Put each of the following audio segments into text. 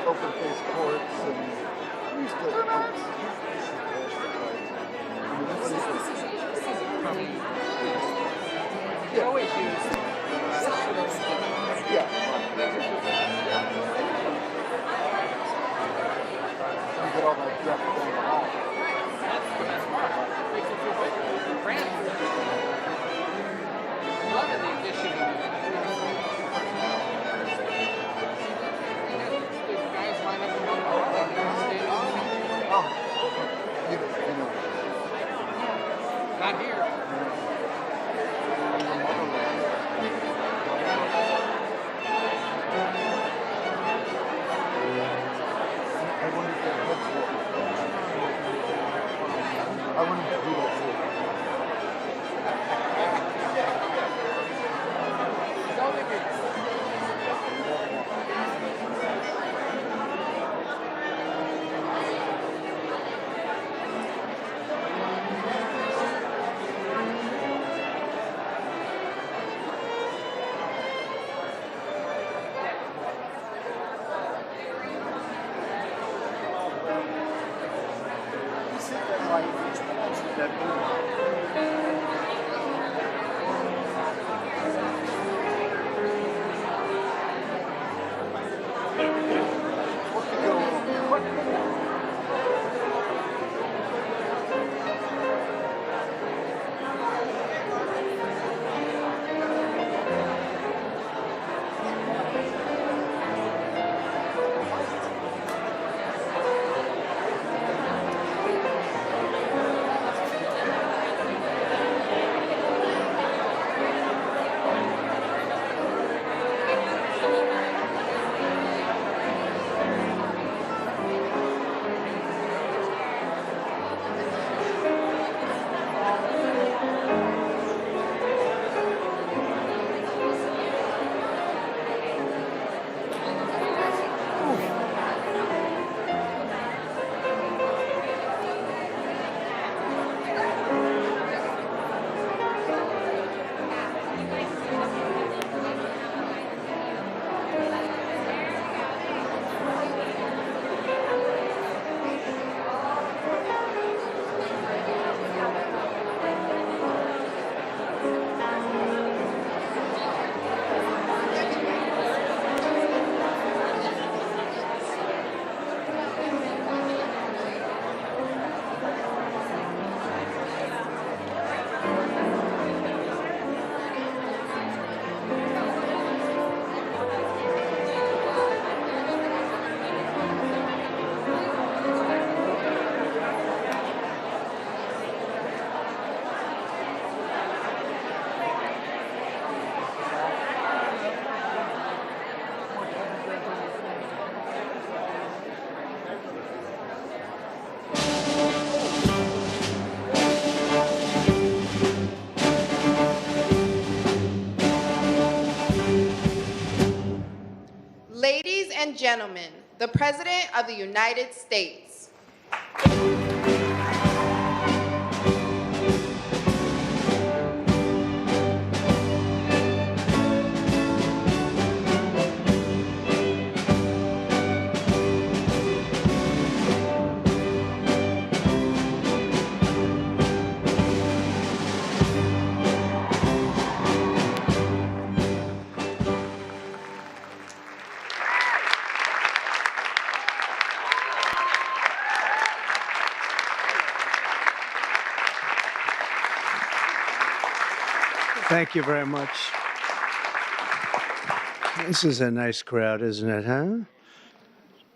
Open face courts and we still You always use yeah. You get all that depth down the hall. That's the best part. Makes it feel bigger. Brand new. Loving the addition of the guys line up in one row, they can stand on them. Oh, you know. Not here. I wonder if their heads will. I wonder if he will too. Don't make it. Ladies and gentlemen, the President of the United States. Thank you very much. This is a nice crowd, isn't it, huh?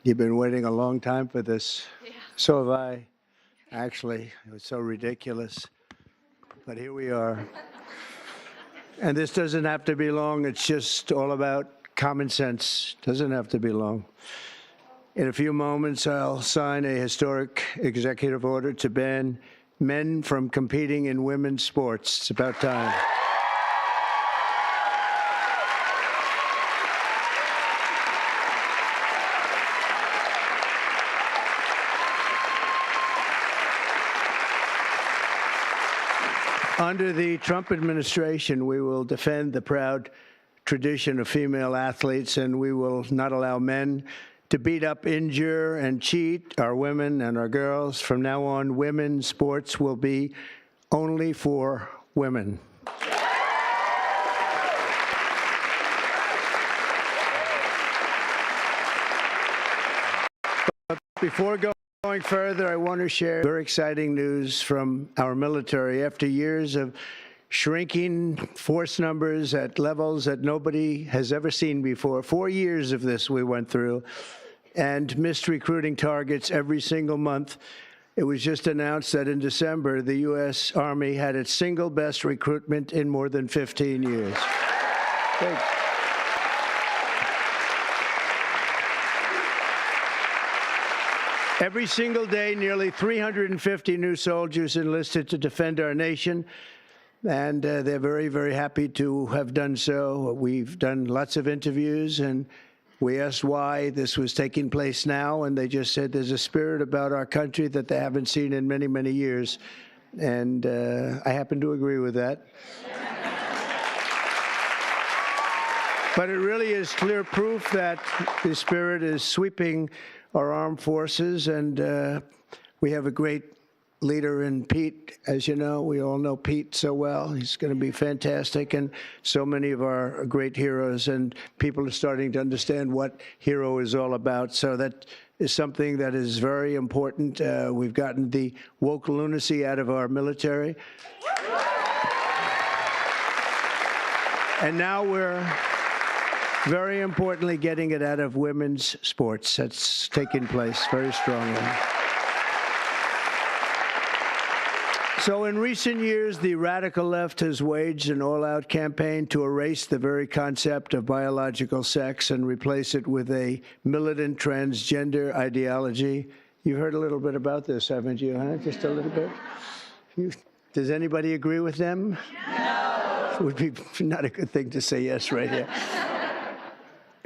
You've been waiting a long time for this. Yeah. So have I. Actually, it was so ridiculous. But here we are. And this doesn't have to be long. It's just all about common sense. Doesn't have to be long. In a few moments, I'll sign a historic executive order to ban men from competing in women's sports. It's about time. Under the Trump administration, we will defend the proud tradition of female athletes, and we will not allow men to beat up, injure, and cheat our women and our girls. From now on, women's sports will be only for women. But before going further, I want to share very exciting news from our military. After years of shrinking force numbers at levels that nobody has ever seen before, 4 years of this we went through, and missed recruiting targets every single month, it was just announced that in December, the U.S. Army had its single best recruitment in more than 15 years. Thanks. Every single day, nearly 350 new soldiers enlisted to defend our nation, and they're very, very happy to have done so. We've done lots of interviews, and we asked why this was taking place now, and they just said there's a spirit about our country that they haven't seen in many, many years, and I happen to agree with that. But it really is clear proof that the spirit is sweeping our armed forces, and we have a great leader in Pete. As you know, we all know Pete so well. He's going to be fantastic, and so many of our great heroes, and people are starting to understand what hero is all about. So that is something that is very important. We've gotten the woke lunacy out of our military. And now we're very importantly getting it out of women's sports. That's taking place very strongly. So in recent years, the radical left has waged an all-out campaign to erase the very concept of biological sex and replace it with a militant transgender ideology. You've heard a little bit about this, haven't you, huh? Just a little bit? Does anybody agree with them? No. It would be not a good thing to say yes right here.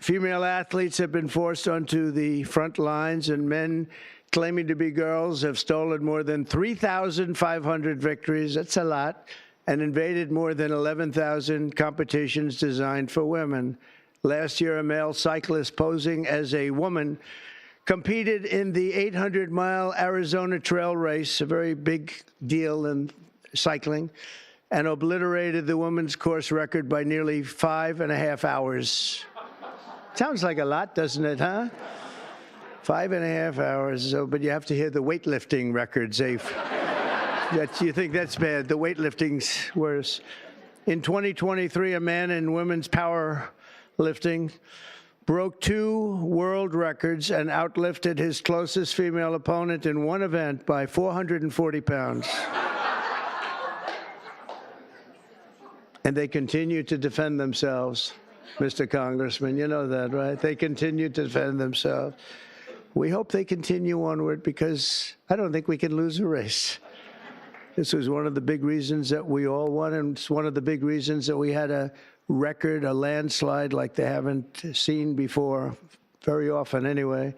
Female athletes have been forced onto the front lines, and men claiming to be girls have stolen more than 3,500 victories, that's a lot, and invaded more than 11,000 competitions designed for women. Last year, a male cyclist posing as a woman competed in the 800-mile Arizona Trail Race, a very big deal in cycling, and obliterated the women's course record by nearly 5.5 hours. Sounds like a lot, doesn't it, huh? 5.5 hours, but you have to hear the weightlifting records. You think that's bad. The weightlifting's worse. In 2023, a man in women's powerlifting broke 2 world records and outlifted his closest female opponent in one event by 440 pounds. And they continue to defend themselves, Mr. Congressman. You know that, right? They continue to defend themselves. We hope they continue onward because I don't think we can lose a race. This was one of the big reasons that we all won, and it's one of the big reasons that we had a record, a landslide like they haven't seen before, very often anyway.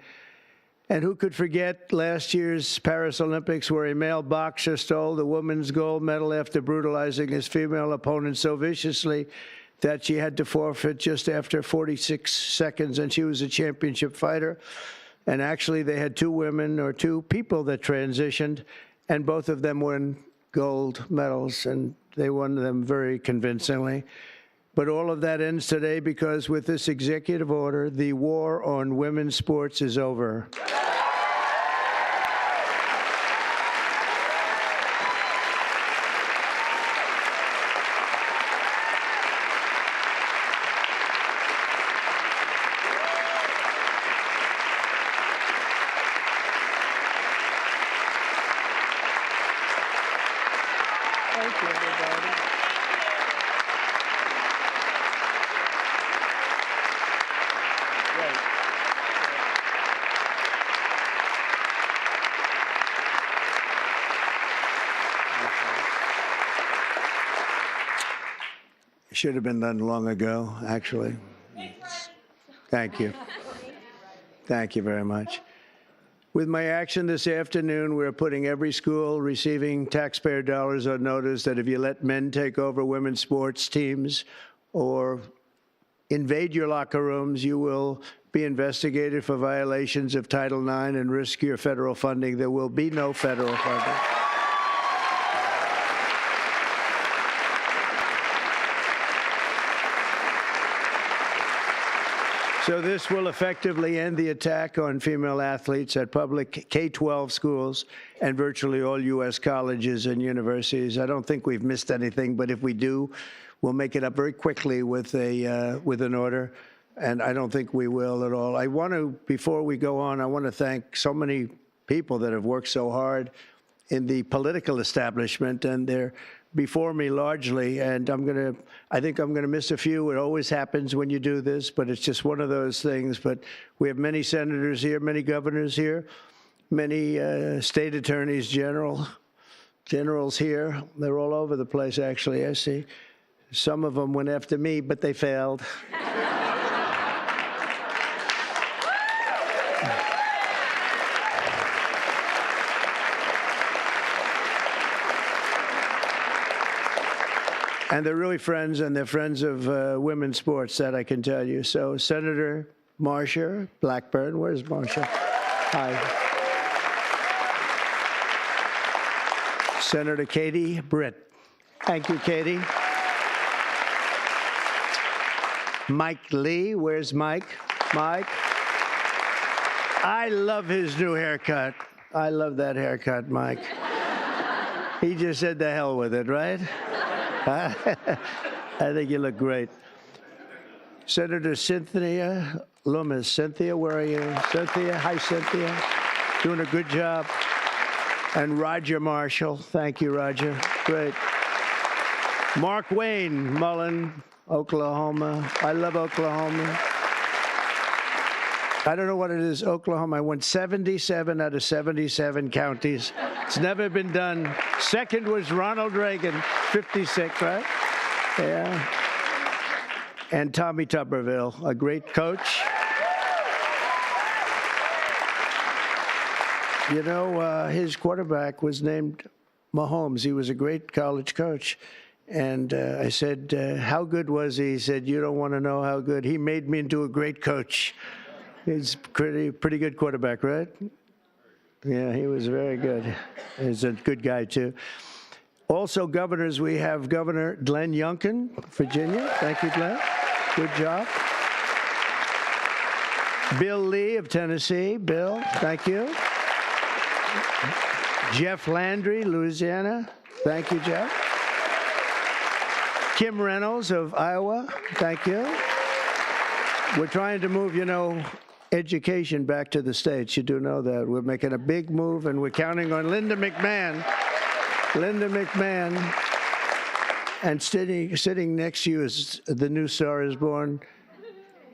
And who could forget last year's Paris Olympics, where a male boxer stole the women's gold medal after brutalizing his female opponent so viciously that she had to forfeit just after 46 seconds, and she was a championship fighter. And actually, they had 2 women or 2 people that transitioned, and both of them won gold medals, and they won them very convincingly. But all of that ends today because with this executive order, the war on women's sports is over. Thank you, everybody. Right. Should have been done long ago, actually. Thank you. Thank you very much. With my action this afternoon, we're putting every school receiving taxpayer dollars on notice that if you let men take over women's sports teams or invade your locker rooms, you will be investigated for violations of Title IX and risk your federal funding. There will be no federal funding. So this will effectively end the attack on female athletes at public K-12 schools and virtually all U.S. colleges and universities. I don't think we've missed anything, but if we do, we'll make it up very quickly with an order, and I don't think we will at all. I want to, before we go on, I want to thank so many people that have worked so hard in the political establishment, and they're before me largely, and I think I'm gonna miss a few. It always happens when you do this, but it's just one of those things. But we have many senators here, many governors here, many state attorneys generals here. They're all over the place, actually. I see. Some of them went after me, but they failed. And they're really friends, and they're friends of women's sports, that I can tell you. So Senator Marsha Blackburn, where's Marsha? Hi. Senator Katie Britt. Thank you, Katie. Mike Lee, where's Mike? Mike. I love his new haircut. I love that haircut, Mike. He just said the hell with it, right? I think you look great. Senator Cynthia Lummis. Cynthia, where are you? Cynthia, hi, Cynthia. Doing a good job. And Roger Marshall. Thank you, Roger. Great. Mark Wayne, Mullen, Oklahoma. I love Oklahoma. I don't know what it is, Oklahoma. I won 77 out of 77 counties. It's never been done. Second was Ronald Reagan, 56, right? Yeah. And Tommy Tuberville, a great coach. You know, his quarterback was named Mahomes. He was a great college coach. And I said, how good was he? He said, you don't want to know how good. He made me into a great coach. He's pretty good quarterback, right? Yeah, he was very good. He's a good guy, too. Also, governors, we have Governor Glenn Youngkin, Virginia. Thank you, Glenn. Good job. Bill Lee of Tennessee. Bill, thank you. Jeff Landry, Louisiana. Thank you, Jeff. Kim Reynolds of Iowa. Thank you. We're trying to move, you know, education back to the states. You do know that. We're making a big move, and we're counting on Linda McMahon. Linda McMahon. And sitting next to you is the new Star is Born.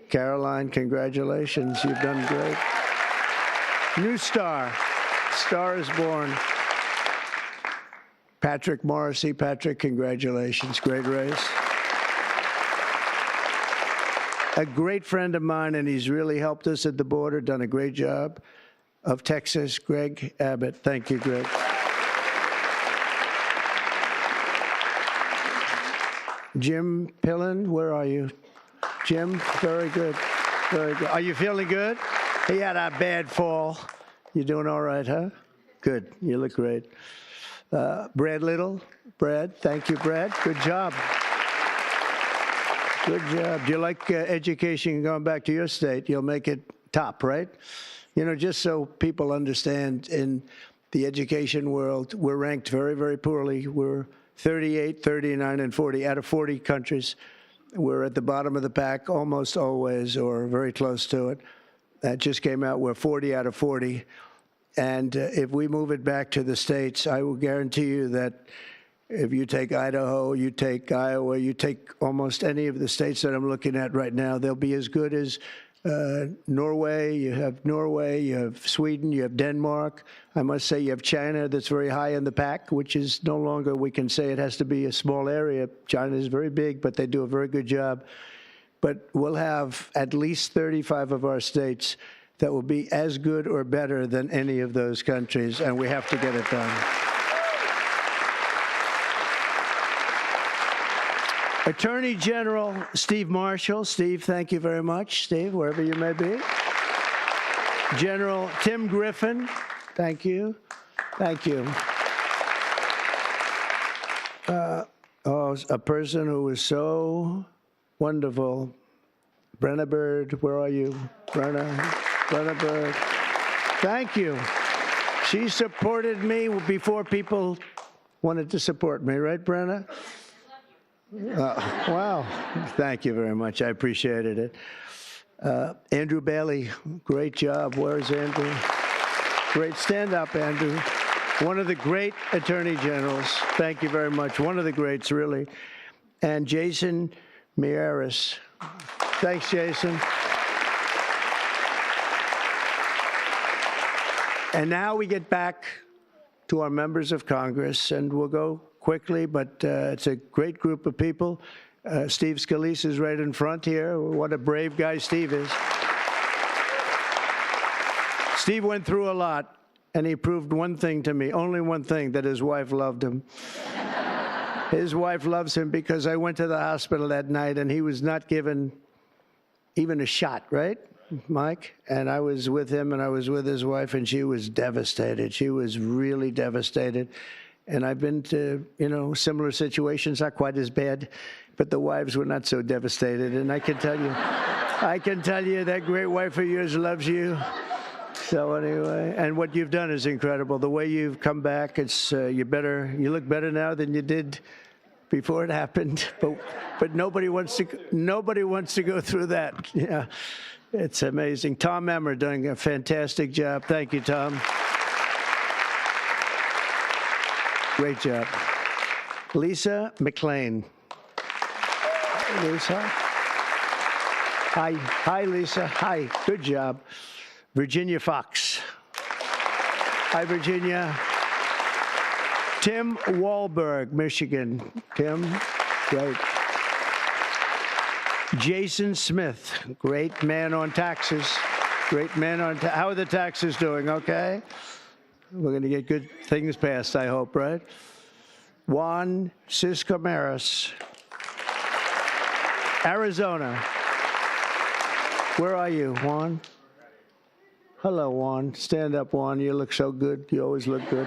Caroline, congratulations. You've done great. New star. Star is Born. Patrick Morrissey. Patrick, congratulations. Great race. A great friend of mine, and he's really helped us at the border, done a great job, of Texas, Greg Abbott. Thank you, Greg. Jim Pillen, where are you? Jim, very good. Very good. Are you feeling good? He had a bad fall. You doing all right, huh? Good. You look great. Brad Little. Brad, thank you, Brad. Good job. Good job. Do you like education going back to your state? You'll make it top, right? You know, just so people understand, in the education world, we're ranked very, very poorly. We're 38, 39, and 40 out of 40 countries. We're at the bottom of the pack almost always, or very close to it. That just came out. We're 40 out of 40. And if we move it back to the states, I will guarantee you that if you take Idaho, you take Iowa, you take almost any of the states that I'm looking at right now, they'll be as good as Norway, you have Sweden, you have Denmark. I must say you have China that's very high in the pack, which is no longer, we can say it has to be a small area. China is very big, but they do a very good job. But we'll have at least 35 of our states that will be as good or better than any of those countries, and we have to get it done. Attorney General Steve Marshall. Steve, thank you very much. Steve, wherever you may be. General Tim Griffin, thank you. Thank you. A person who is so wonderful. Brenna Bird, where are you? Brenna Bird. Thank you. She supported me before people wanted to support me, right, Brenna? Wow. Thank you very much. I appreciated it. Andrew Bailey, great job. Where's Andrew? Great. Stand up, Andrew. One of the great attorney generals. Thank you very much. One of the greats, really. And Jason Miyares. Thanks, Jason. And now we get back to our members of Congress, and we'll go quickly, but it's a great group of people. Steve Scalise is right in front here. What a brave guy Steve is. Steve went through a lot, and he proved one thing to me, only one thing, that his wife loved him. His wife loves him because I went to the hospital that night, and he was not given even a shot, right, Mike? And I was with him, and I was with his wife, and she was devastated. She was really devastated. And I've been to, similar situations, not quite as bad, but the wives were not so devastated. And I can tell you that great wife of yours loves you. So anyway, and what you've done is incredible. The way you've come back, it's you look better now than you did before it happened. But nobody wants to go through that. Yeah, it's amazing. Tom Emmer doing a fantastic job. Thank you, Tom. Great job. Lisa McLean. Lisa. Hi, Lisa. Hi. Good job. Virginia Fox. Hi, Virginia. Tim Wahlberg, Michigan. Tim, great. Jason Smith, great man on taxes. Great man on how are the taxes doing? Okay. We're going to get good things passed, I hope, right? Juan Ciscomaris, Arizona. Where are you, Juan? Hello, Juan. Stand up, Juan. You look so good. You always look good.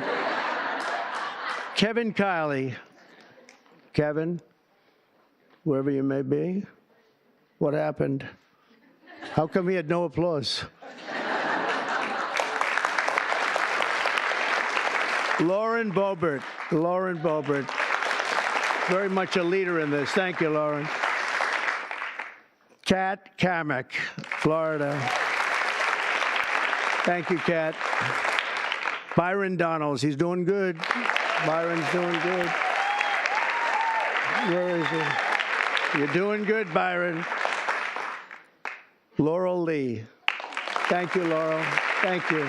Kevin Kiley. Kevin, wherever you may be. What happened? How come he had no applause? Lauren Boebert. Lauren Boebert. Very much a leader in this. Thank you, Lauren. Kat Kamek, Florida. Thank you, Kat. Byron Donalds. He's doing good. Byron's doing good. Where is he? You're doing good, Byron. Laurel Lee. Thank you, Laurel. Thank you.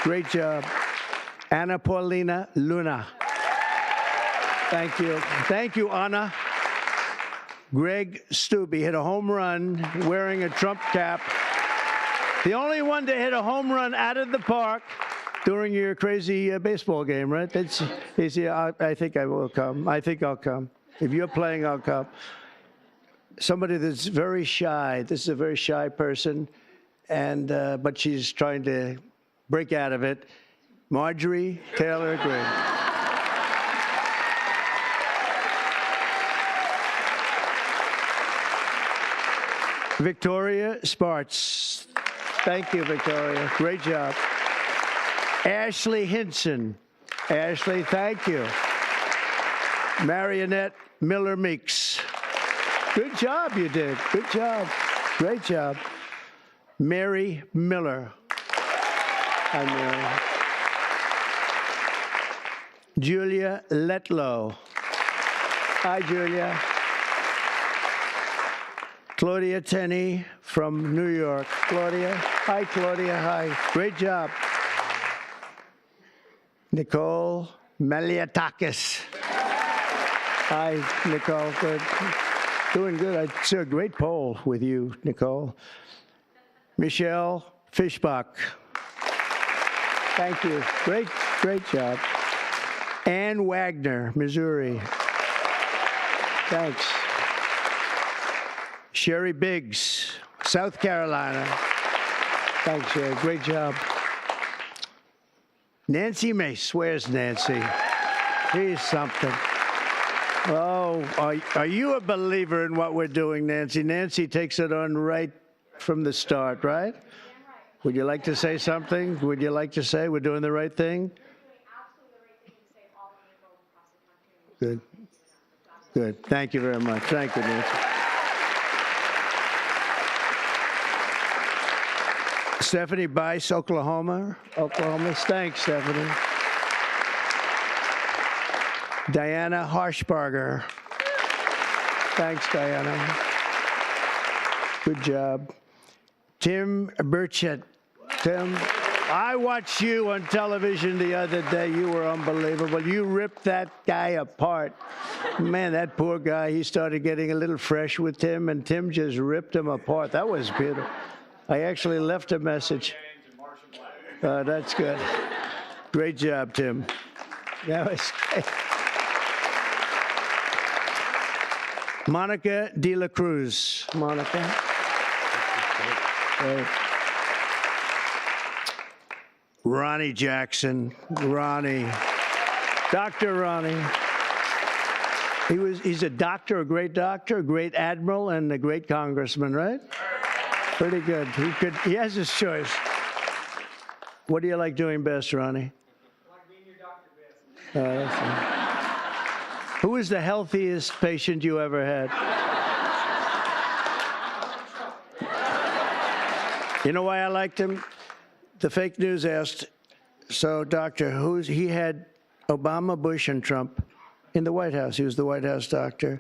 Great job. Anna Paulina Luna. Thank you. Thank you, Anna. Greg Stubbe hit a home run wearing a Trump cap. The only one to hit a home run out of the park during your crazy baseball game, right? That's easy. I think I will come. I think I'll come. If you're playing, I'll come. Somebody that's very shy. This is a very shy person, and but she's trying to break out of it. Marjorie Taylor Greene. Victoria Spartz. Thank you, Victoria. Great job. Ashley Hinson. Ashley, thank you. Marionette Miller Meeks. Good job you did. Good job. Great job. Mary Miller. Hi, Mary. Julia Letlow. Hi, Julia. Claudia Tenney from New York. Claudia. Hi, Claudia. Hi. Great job. Nicole Meliatakis. Hi, Nicole. Good. Doing good. I saw a great poll with you, Nicole. Michelle Fishbach. Thank you. Great job. Ann Wagner, Missouri. Thanks. Sherry Biggs, South Carolina. Thanks, Sherry. Great job. Nancy Mace. Where's Nancy? She's something. Oh, are you a believer in what we're doing, Nancy? Nancy takes it on right from the start, right? Would you like to say something? Would you like to say we're doing the right thing? Good. Good. Thank you very much. Thank you, Nancy. Stephanie Bice, Oklahoma. Thanks, Stephanie. Diana Harshbarger. Thanks, Diana. Good job. Tim Burchett. Tim, I watched you on television the other day. You were unbelievable. You ripped that guy apart. Man, that poor guy, he started getting a little fresh with Tim, and Tim just ripped him apart. That was beautiful. I actually left a message. That's good. Great job, Tim. That was great. Monica De La Cruz. Monica. Great. Ronnie Jackson. Ronnie. Dr. Ronnie. He's a doctor, a great admiral, and a great congressman, right? Pretty good. He has his choice. What do you like doing best, Ronnie? I like being your doctor best. Who is the healthiest patient you ever had? You know why I liked him? The fake news asked, so doctor, he had Obama, Bush, and Trump in the White House. He was the White House doctor.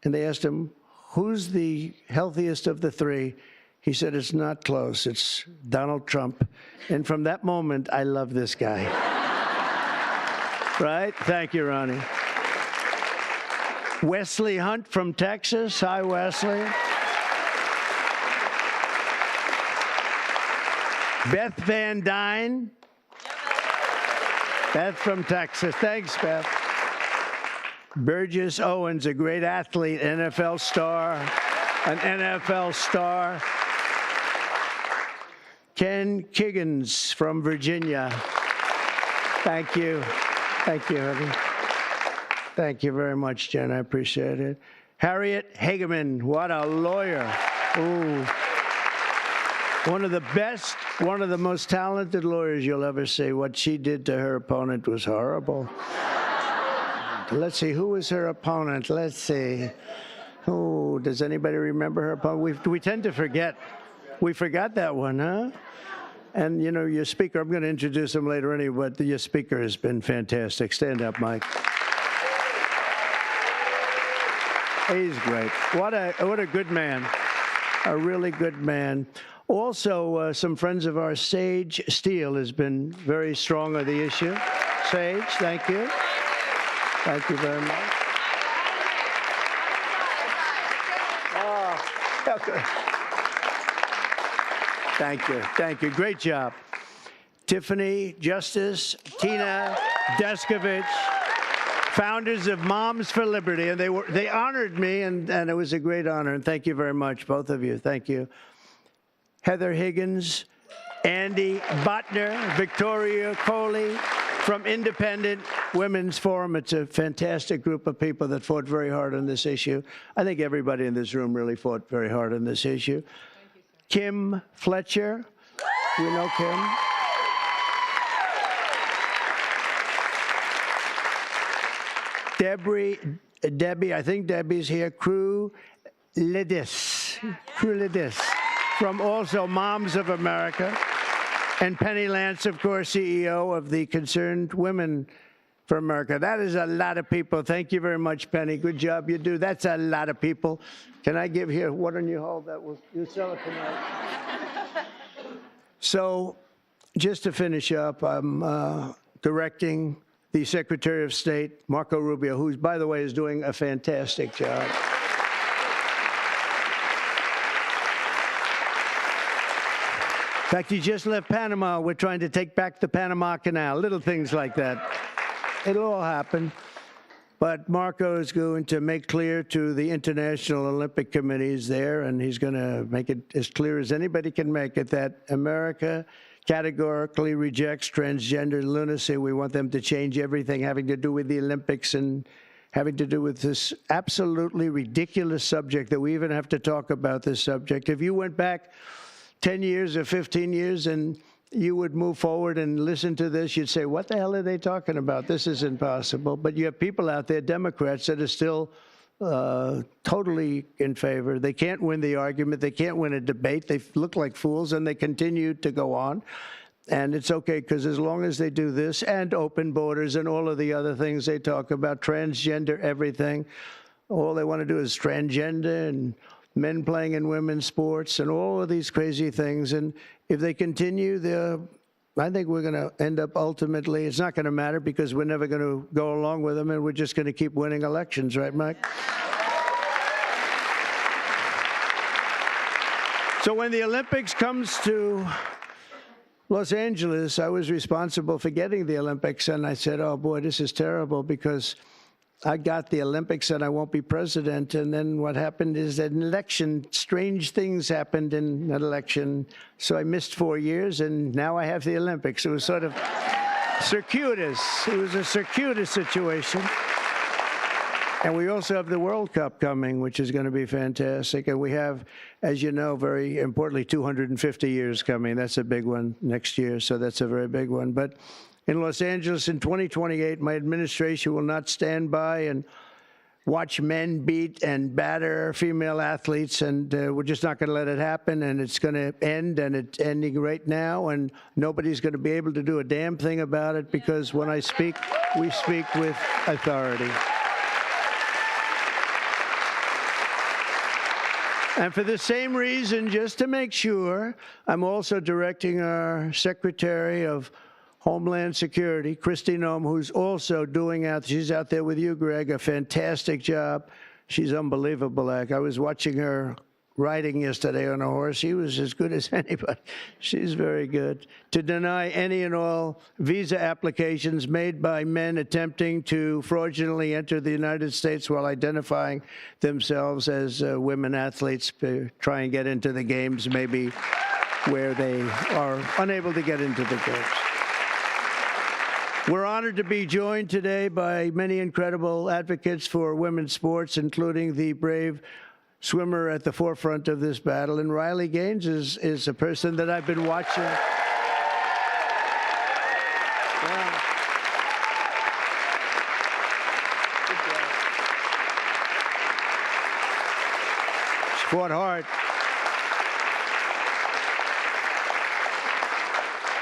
And they asked him, who's the healthiest of the three? He said, it's not close. It's Donald Trump. And from that moment, I love this guy. Right? Thank you, Ronnie. Wesley Hunt from Texas. Hi, Wesley. Beth Van Dyne. Beth from Texas. Thanks, Beth. Burgess Owens, a great athlete, an NFL star. Ken Kiggins from Virginia. Thank you. Thank you, honey. Thank you very much, Jen. I appreciate it. Harriet Hageman, what a lawyer. Ooh. One of the best, one of the most talented lawyers you'll ever see. What she did to her opponent was horrible. Let's see, who was her opponent? Let's see. Oh, does anybody remember her opponent? We tend to forget. We forgot that one, huh? And, you know, your speaker, I'm going to introduce him later anyway, but your speaker has been fantastic. Stand up, Mike. He's great. What a good man. A really good man. Also, some friends of ours, Sage Steele, has been very strong on the issue. Sage, thank you. Thank you very much. Oh, okay. Thank you. Thank you. Great job. Tiffany Justice, Tina Deskovich, founders of Moms for Liberty, and they honored me, and it was a great honor. And thank you very much, both of you. Thank you. Heather Higgins, Andy Botner, Victoria Coley from Independent Women's Forum. It's a fantastic group of people that fought very hard on this issue. I think everybody in this room really fought very hard on this issue. Kim Fletcher, you know Kim? Debbie, I think Debbie's here. Crew Lidis from also Moms of America. And Penny Lance, of course, CEO of the Concerned Women for America. That is a lot of people. Thank you very much, Penny. Good job you do. That's a lot of people. Can I give here? Why don't you hold that? You sell it tonight. So just to finish up, I'm directing the Secretary of State, Marco Rubio, who, by the way, is doing a fantastic job. In fact, he just left Panama. We're trying to take back the Panama Canal, little things like that. It'll all happen. But Marco is going to make clear to the International Olympic Committees there, and he's going to make it as clear as anybody can make it, that America categorically rejects transgender lunacy. We want them to change everything having to do with the Olympics and having to do with this absolutely ridiculous subject that we even have to talk about this subject. If you went back 10 years or 15 years and you would move forward and listen to this, you'd say, what the hell are they talking about? This is impossible. But you have people out there, Democrats, that are still totally in favor. They can't win the argument. They can't win a debate. They look like fools, and they continue to go on. And it's okay, because as long as they do this and open borders and all of the other things they talk about, transgender everything, all they want to do is transgender and men playing in women's sports and all of these crazy things. And if they continue, I think we're going to end up ultimately, it's not going to matter because we're never going to go along with them, and we're just going to keep winning elections, right, Mike? So when the Olympics comes to Los Angeles, I was responsible for getting the Olympics, and I said, oh boy, this is terrible because I got the Olympics and I won't be president. And then what happened is that an election, strange things happened in an election. So I missed 4 years, and now I have the Olympics. It was sort of circuitous. It was a circuitous situation. And we also have the World Cup coming, which is going to be fantastic. And we have, as you know, very importantly, 250 years coming. That's a big one next year, so that's a very big one. But in Los Angeles in 2028, my administration will not stand by and watch men beat and batter female athletes, and we're just not going to let it happen, and it's going to end, and it's ending right now, and nobody's going to be able to do a damn thing about it, because when I speak, we speak with authority. And for the same reason, just to make sure, I'm also directing our Secretary of Homeland Security, Kristi Noem, who's also she's out there with you, Greg, a fantastic job. She's unbelievable. I was watching her riding yesterday on a horse. She was as good as anybody. She's very good. To deny any and all visa applications made by men attempting to fraudulently enter the United States while identifying themselves as women athletes to try and get into the games, maybe where they are unable to get into the games. We're honored to be joined today by many incredible advocates for women's sports, including the brave swimmer at the forefront of this battle. And Riley Gaines is a person that I've been watching. Yeah. She fought hard.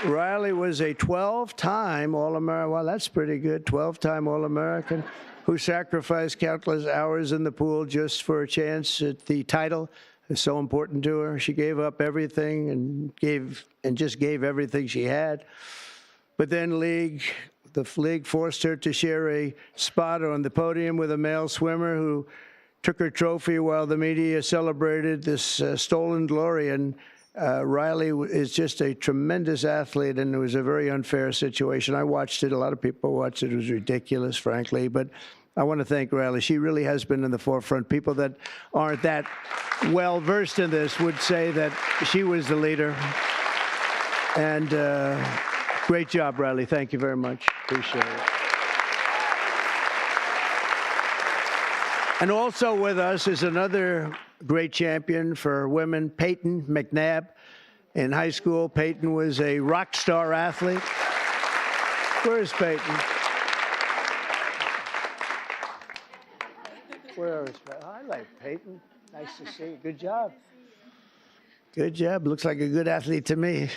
Riley was a 12-time All-American. Well, that's pretty good. 12-time All-American who sacrificed countless hours in the pool just for a chance at the title. It's so important to her. She gave up everything and just gave everything she had. But then the league forced her to share a spot on the podium with a male swimmer who took her trophy while the media celebrated this stolen glory. And Riley is just a tremendous athlete, and it was a very unfair situation. I watched it. A lot of people watched it. It was ridiculous, frankly. But I want to thank Riley. She really has been in the forefront. People that aren't that well versed in this would say that she was the leader. And great job, Riley. Thank you very much. Appreciate it. And also with us is another great champion for women, Peyton McNabb. In high school, Peyton was a rock star athlete. Where is Peyton? Where is Peyton? Hi, Peyton. Nice to see you. Good job. Good job. Looks like a good athlete to me.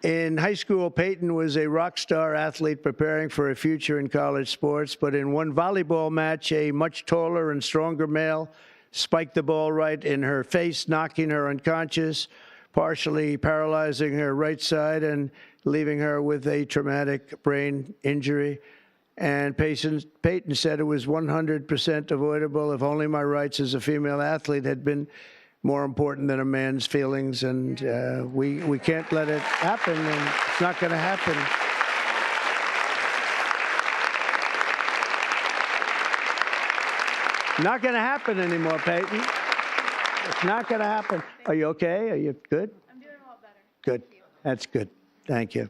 In high school, Peyton was a rock star athlete preparing for a future in college sports, but in one volleyball match, a much taller and stronger male spiked the ball right in her face, knocking her unconscious, partially paralyzing her right side and leaving her with a traumatic brain injury. And Peyton said it was 100% avoidable if only my rights as a female athlete had been more important than a man's feelings, and we can't let it happen, and it's not going to happen. Not going to happen anymore, Peyton. It's not going to happen. Are you okay? Are you good? I'm doing a lot better. Good. That's good. Thank you.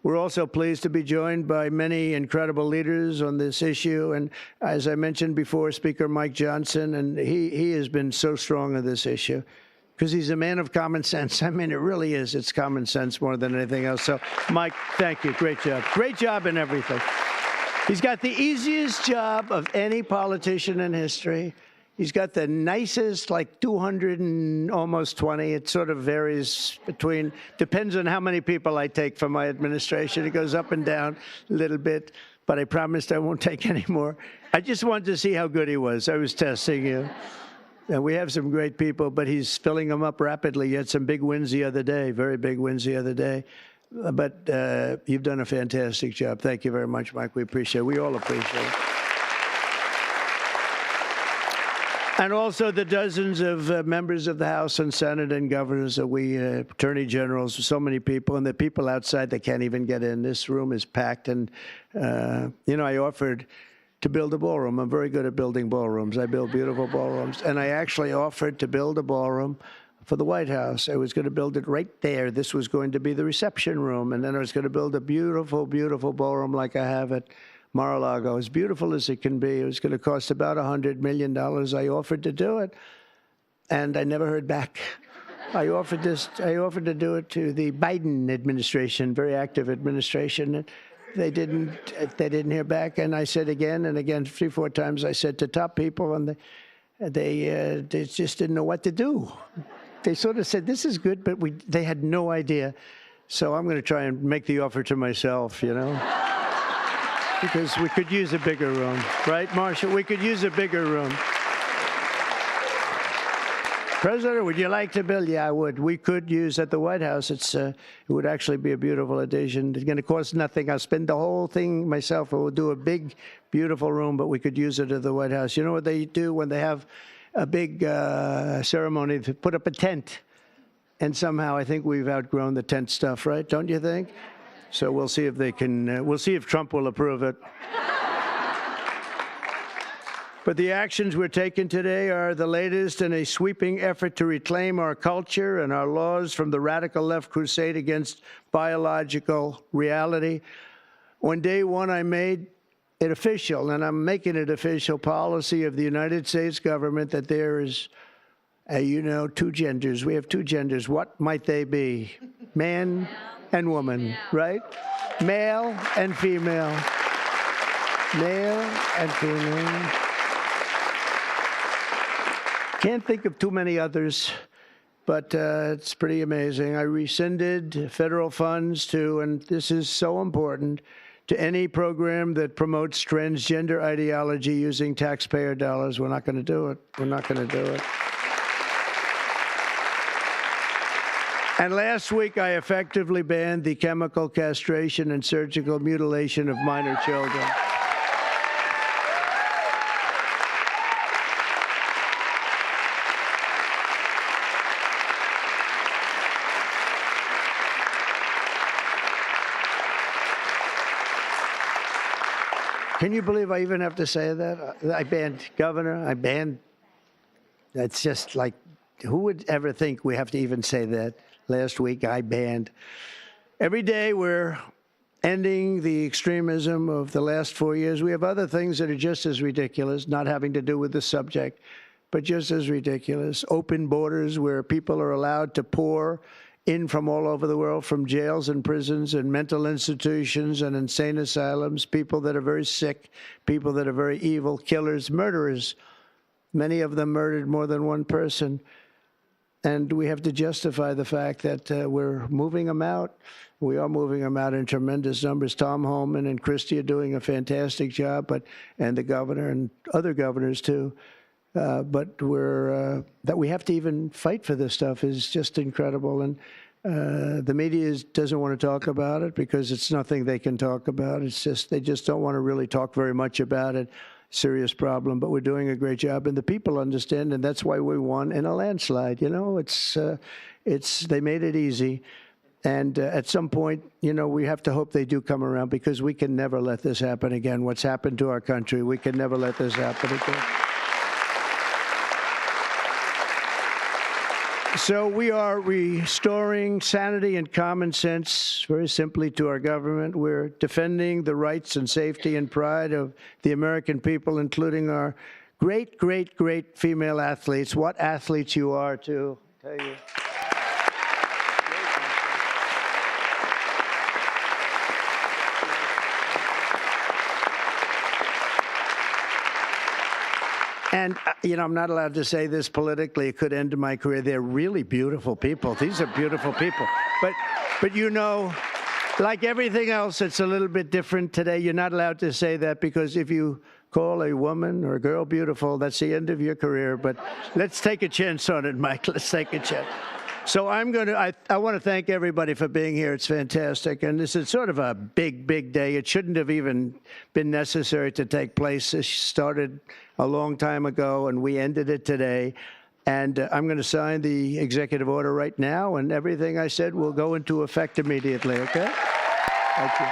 We're also pleased to be joined by many incredible leaders on this issue. And as I mentioned before, Speaker Mike Johnson, and he has been so strong on this issue because he's a man of common sense. I mean, it really is. It's common sense more than anything else. So, Mike, thank you. Great job. Great job in everything. He's got the easiest job of any politician in history. He's got the nicest, like 200 and almost 20. It sort of varies between, depends on how many people I take from my administration. It goes up and down a little bit, but I promised I won't take any more. I just wanted to see how good he was. I was testing you. And we have some great people, but he's filling them up rapidly. He had some big wins the other day, very big wins the other day. But you've done a fantastic job. Thank you very much, Mike. We appreciate it. We all appreciate it. And also the dozens of members of the House and Senate and governors that we, attorney generals, so many people, and the people outside that can't even get in. This room is packed. And, you know, I offered to build a ballroom. I'm very good at building ballrooms. I build beautiful ballrooms. And I actually offered to build a ballroom for the White House. I was going to build it right there. This was going to be the reception room. And then I was going to build a beautiful, beautiful ballroom like I have at Mar-a-Lago, as beautiful as it can be. It was going to cost about $100 million. I offered to do it, and I never heard back. I offered to do it to the Biden administration, very active administration. And they didn't hear back. And I said again and again, 3-4 times, I said to top people, and they just didn't know what to do. They sort of said, this is good, but they had no idea. So I'm going to try and make the offer to myself, you know. Because we could use a bigger room, right, Marshall? We could use a bigger room. President, would you like to build? Yeah, I would. We could use at the White House. It would actually be a beautiful addition. It's going to cost nothing. I'll spend the whole thing myself. We'll do a big, beautiful room, but we could use it at the White House. You know what they do when they have a big ceremony? They put up a tent. And somehow I think we've outgrown the tent stuff, right? Don't you think? So we'll see if they can, we'll see if Trump will approve it. But the actions we're taking today are the latest in a sweeping effort to reclaim our culture and our laws from the radical left crusade against biological reality. On day one, I made it official, and I'm making it official, policy of the United States government that there is, you know, 2 genders. We have 2 genders. What might they be? Man and woman, right? Male and female. Male and female. Can't think of too many others, but it's pretty amazing. I rescinded federal funds to, and this is so important, to any program that promotes transgender ideology using taxpayer dollars. We're not going to do it. We're not going to do it. And last week, I effectively banned the chemical castration and surgical mutilation of minor children. Can you believe I even have to say that? I banned governor, I banned, that's just like, who would ever think we have to even say that? Last week, I banned. Every day, we're ending the extremism of the last 4 years. We have other things that are just as ridiculous, not having to do with the subject, but just as ridiculous. Open borders where people are allowed to pour in from all over the world, from jails and prisons and mental institutions and insane asylums, people that are very sick, people that are very evil, killers, murderers. Many of them murdered more than one person. and we have to justify the fact that we're moving them out. We are moving them out in tremendous numbers. Tom Homan and Christie are doing a fantastic job, and the governor and other governors too. But that we have to even fight for this stuff is just incredible. And the media doesn't want to talk about it because it's nothing they can talk about. It's just they just don't want to really talk very much about it. Serious problem, but we're doing a great job, and the people understand, and that's why we won in a landslide. You know, they made it easy. And at some point, you know, we have to hope they do come around because we can never let this happen again. What's happened to our country, we can never let this happen again. So we are restoring sanity and common sense very simply to our government. We're defending the rights and safety and pride of the American people, including our great, great, great female athletes. What athletes you are, too, I tell you. And, you know, I'm not allowed to say this politically. It could end my career. They're really beautiful people. These are beautiful people. But you know, like everything else, it's a little bit different today. You're not allowed to say that because if you call a woman or a girl beautiful, that's the end of your career. But let's take a chance on it, Mike. Let's take a chance. So I want to thank everybody for being here. It's fantastic. And this is sort of a big, big day. It shouldn't have even been necessary to take place. This started a long time ago, and we ended it today. And I'm going to sign the executive order right now, and everything I said will go into effect immediately, okay? Thank you.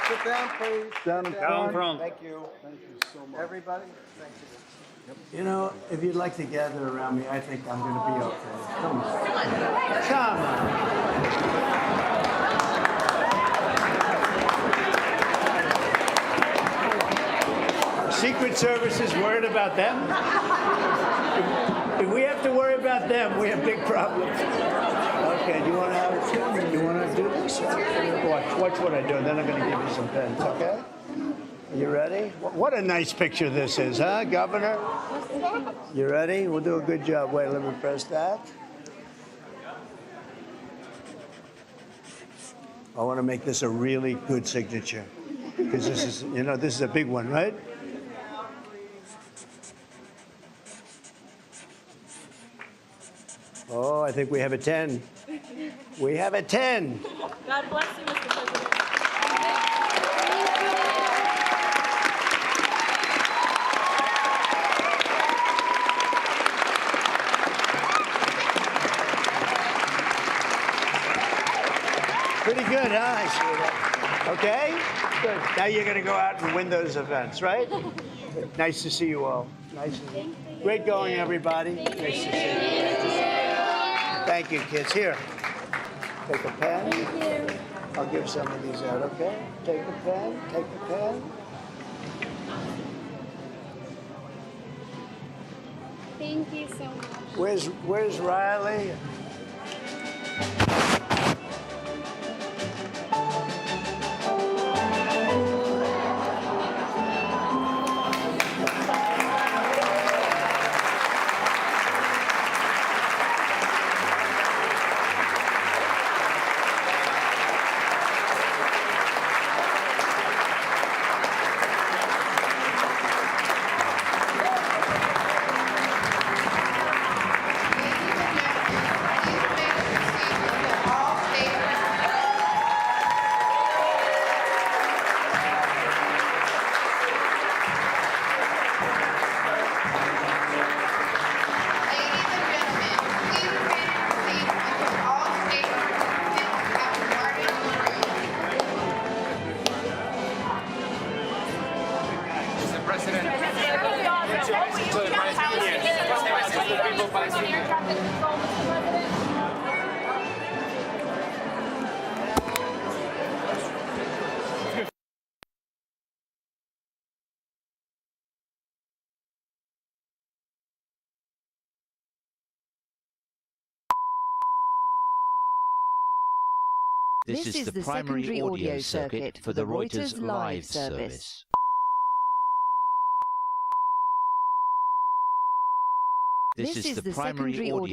Sit down, please. Down in front. Thank you. Thank you so much. Everybody, thank you. You know, if you'd like to gather around me, I think I'm going to be okay. Come on. Come on. Secret Service is worried about them. If we have to worry about them, we have big problems. Okay, do you want to do this? Watch what I do, and then I'm going to give you some pens, okay? You ready? What a nice picture this is, huh, Governor? You ready? We'll do a good job. Wait, let me press that. I want to make this a really good signature because this is, you know, this is a big one, right? Oh, I think we have a 10. We have a 10. God bless you, Mr. President. Pretty good, huh? I see that. Okay? Good. Now you're going to go out and win those events, right? Nice to see you all. Nice to see you. Great going, everybody. Nice to see you. Thank you, kids. Here, take a pen. Thank you. I'll give some of these out, okay? Take a pen, take a pen. Thank you so much. Where's Riley? This is the primary audio circuit for the Reuters Live service. This is the primary audio